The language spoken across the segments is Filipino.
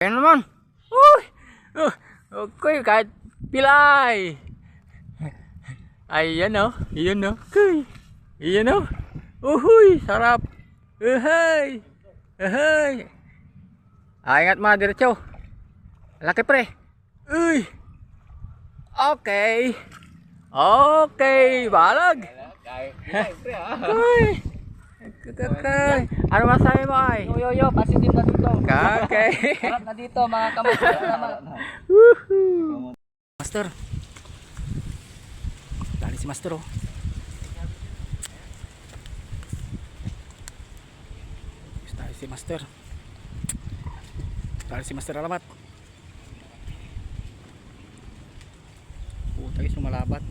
Ayan naman. Uy! Okay, kahit pilay. Ayan o. Ayan o. Ayan o. Uhuy! Sarap. Uhay! Uhay! Ingat mga diretso. Laki pre. Uy! Okay. Okay. Balag. Uy! Kakay. Ano masabi mo ay? Yo, positive na dito. Kakay. Harap na dito mga kamay. Woohoo! Master. Dali si Master oh. Dali si Master. Dali si Master alamat. Puta guys, lumalabat.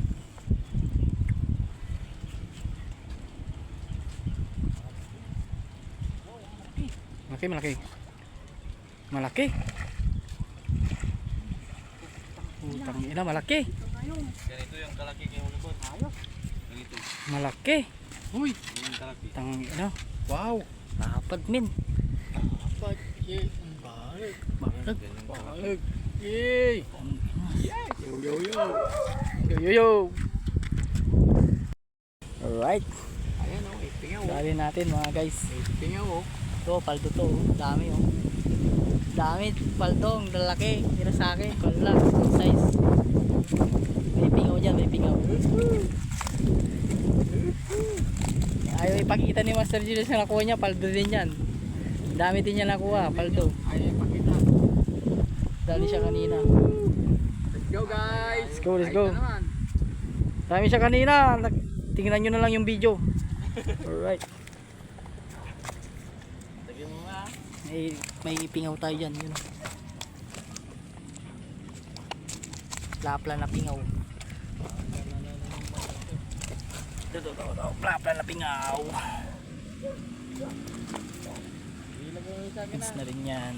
Malaki. Malaki. Putang ina, malaki. Ganito yung kalaki kayo lubot. Ganito. Malaki. Uy, yung kalaki. Tang ina. Wow. Tapad min. Dapat balik. Balag. Yay. Yo. Alright. Ayan o, ipingaw. Dali natin mga guys. Ipingaw o. Ito, paldo to. Dami oh. Dami, paldo. Ang lalaki. Tira sa akin. Paldo. Size. May pingaw dyan, may pingaw. Ayaw ipakita ni Master Julius na nakuha niya. Paldo din yan. Dami din niya nakuha. Paldo. Ayaw ipakita. Dali siya kanina. Let's go guys. Let's go. Dami siya kanina. Tingnan nyo na lang yung video. Alright. May pingaw tayo dyan, yun. Plapla na pingaw. Plapla na pingaw. Hits na rin yan.